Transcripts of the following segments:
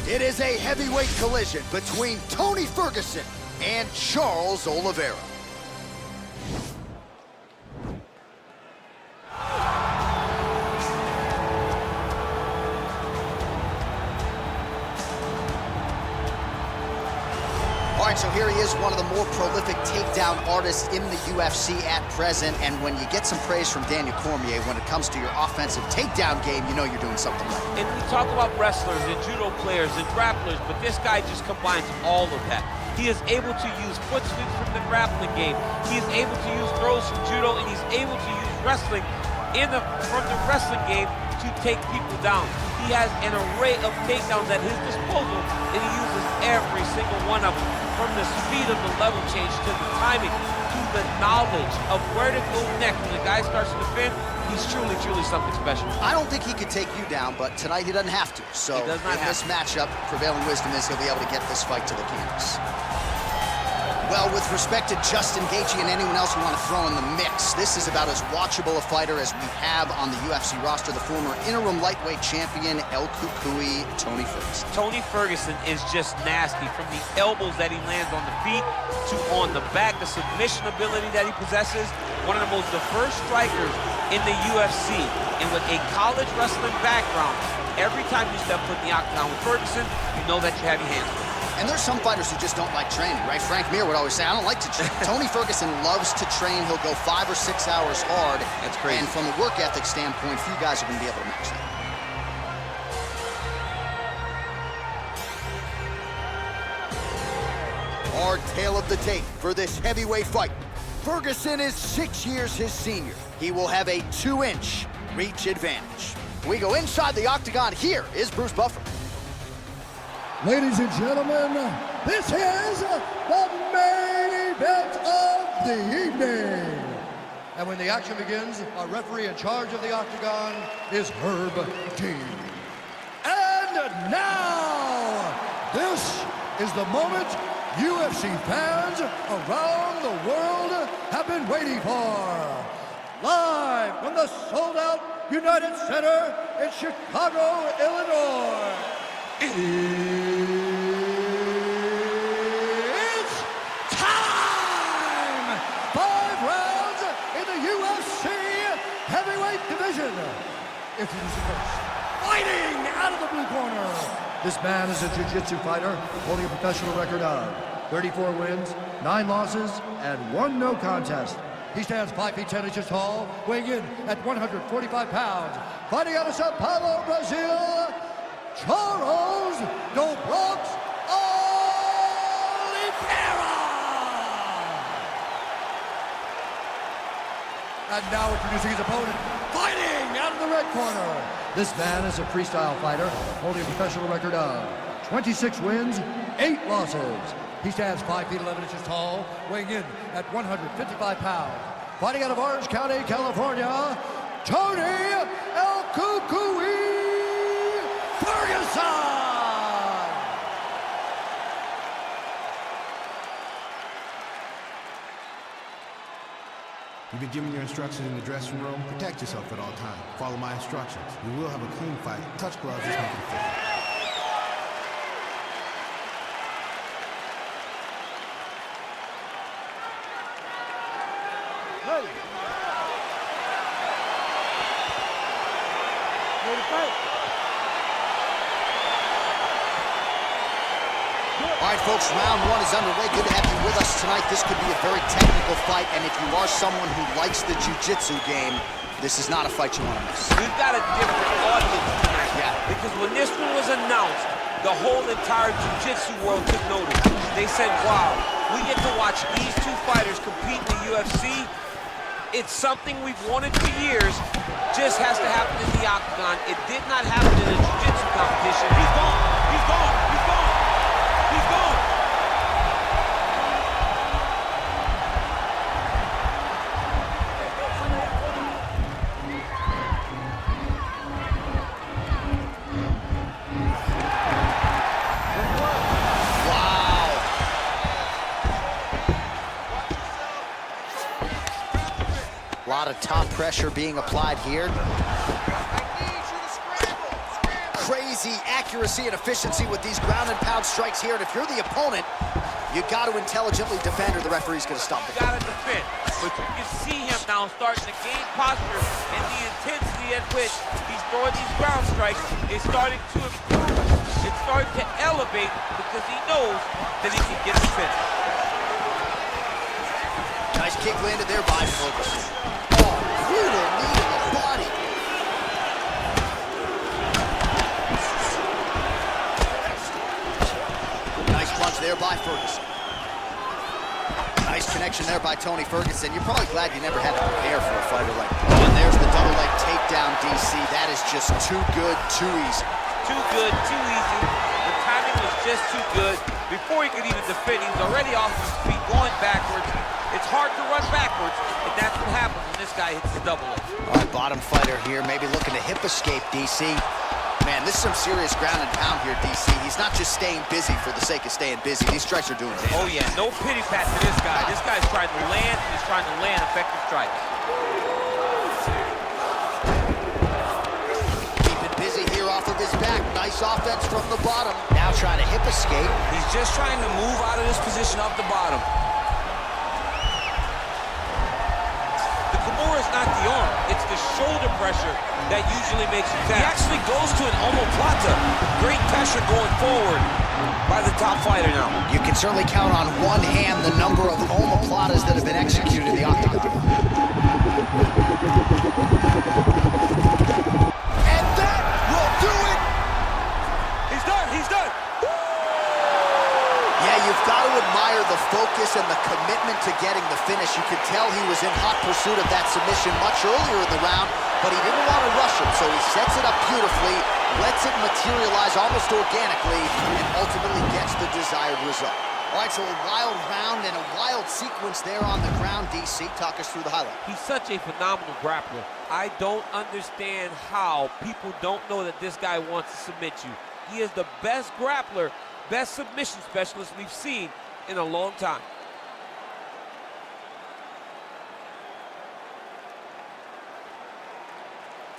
It is a heavyweight collision between Tony Ferguson and Charles Oliveira. All right, so here he is, one of the more prolific takedown artists in the UFC at present. And when you get some praise from Daniel Cormier when it comes to your offensive takedown game, you know you're doing something right. And we talk about wrestlers and judo players and grapplers, but this guy just combines all of that. He is able to use foot sweeps from the grappling game. He is able to use throws from judo, and he's able to use wrestling from the wrestling game to take people down. He has an array of takedowns at his disposal, and he uses every single one of them. From the speed of the level change to the timing to the knowledge of where to go next when the guy starts to defend, he's truly, truly something special. I don't think he could take you down, but tonight he doesn't have to. So in this matchup, prevailing wisdom is he'll be able to get this fight to the canvas. Well, with respect to Justin Gaethje and anyone else you want to throw in the mix, this is about as watchable a fighter as we have on the UFC roster, the former interim lightweight champion, El Cucuy, Tony Ferguson. Tony Ferguson is just nasty, from the elbows that he lands on the feet to on the back, the submission ability that he possesses. One of the most diverse strikers in the UFC, and with a college wrestling background, every time you step foot in the octagon with Ferguson, you know that you have your hands full. And there's some fighters who just don't like training, right? Frank Mir would always say, I don't like to train. Tony Ferguson loves to train. He'll go 5 or 6 hours hard. That's crazy. And from a work ethic standpoint, few guys are going to be able to match that. Our tale of the tape for this heavyweight fight. Ferguson is 6 years his senior. He will have a 2-inch reach advantage. We go inside the octagon. Here is Bruce Buffer. Ladies and gentlemen, this is the main event of the evening. And when the action begins, our referee in charge of the octagon is Herb Dean. And now, this is the moment UFC fans around the world have been waiting for. Live from the sold-out United Center in Chicago, Illinois. It's time! 5 rounds in the UFC heavyweight division. Introducing first, fighting out of the blue corner. This man is a jiu-jitsu fighter holding a professional record of 34 wins, 9 losses, and 1 no contest. He stands 5 feet 10 inches tall, weighing in at 145 pounds. Fighting out of Sao Paulo, Brazil, Charles Oliveira! And now introducing his opponent, fighting out of the red corner. This man is a freestyle fighter, holding a professional record of 26 wins, 8 losses. He stands 5 feet 11 inches tall, weighing in at 155 pounds. Fighting out of Orange County, California, Tony El Cucuy Ferguson! You've been given your instructions in the dressing room. Protect yourself at all times. Follow my instructions. We will have a clean fight. Touch gloves is nothing to fit. Ready to fight. All right, folks, round 1 is underway. Good to have you with us tonight. This could be a very technical fight, and if you are someone who likes the jiu-jitsu game, this is not a fight you want to miss. We've got a different audience tonight. Yeah. Because when this one was announced, the whole entire jiu-jitsu world took notice. They said, wow, we get to watch these 2 fighters compete in the UFC. It's something we've wanted for years. Just has to happen in the octagon. It did not happen in a jiu-jitsu competition. He's gone. He's gone. He's gone. He's gone. A lot of top pressure being applied here. crazy accuracy and efficiency with these ground and pound strikes here. And if you're the opponent, you got to intelligently defend or the referee's going to stop it. You got to defend. But you can see him now starting to gain posture, and the intensity at which he's throwing these ground strikes is starting to improve. It's starting to elevate because he knows that he can get the finish. Nice kick landed there by Ferguson. Oh, brutal knee to the body. Nice punch there by Ferguson. Nice connection there by Tony Ferguson. You're probably glad you never had to prepare for a fighter like that. And there's the double leg takedown, DC. That is just too good, too easy. Too good, too easy. The timing was just too good. Before he could even defend, he was already off his feet, going backwards. It's hard to run backwards, and that's what happens when this guy hits the double leg. All right, bottom fighter here, maybe looking to hip escape, DC. Man, this is some serious ground and pound here, DC. He's not just staying busy for the sake of staying busy. These strikes are doing damage. Oh, yeah, no pity pat to this guy. This guy's trying to land, and he's trying to land effective strikes. Keeping busy here off of his back. Nice offense from the bottom. Now trying to hip escape. He's just trying to move out of this position off the bottom. The Kimura is not the arm. It's the shoulder pressure that usually makes you tap. He actually goes to an omoplata. Great pressure going forward by the top fighter now. You can certainly count on one hand the number of omoplatas that have been executed in the octagon. And that will do it! He's done, he's done! Yeah, you've got to admire the focus and the commitment to getting the finish. You could tell he was in hot pursuit of that submission much earlier in the round, but he didn't want to rush him, so he sets it up beautifully, lets it materialize almost organically, and ultimately gets the desired result. All right, so a wild round and a wild sequence there on the ground. DC, talk us through the highlight. He's such a phenomenal grappler. I don't understand how people don't know that this guy wants to submit you. He is the best grappler, best submission specialist we've seen in a long time.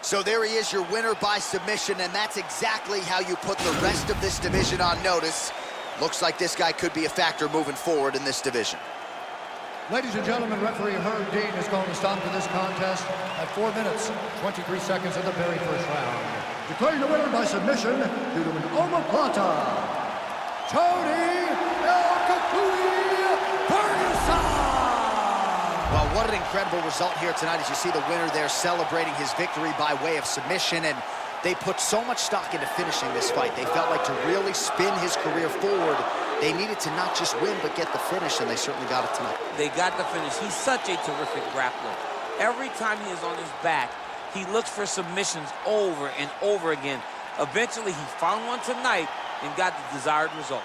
So there he is, your winner by submission, and that's exactly how you put the rest of this division on notice. Looks like this guy could be a factor moving forward in this division. Ladies and gentlemen, referee Herb Dean is going to stop to this contest at 4 minutes, 23 seconds of the very first round. Declaring the winner by submission due to an omoplata, Tony Ferguson! Well, what an incredible result here tonight as you see the winner there celebrating his victory by way of submission, and they put so much stock into finishing this fight. They felt like to really spin his career forward, they needed to not just win, but get the finish, and they certainly got it tonight. They got the finish. He's such a terrific grappler. Every time he is on his back, he looks for submissions over and over again. Eventually, he found one tonight and got the desired result.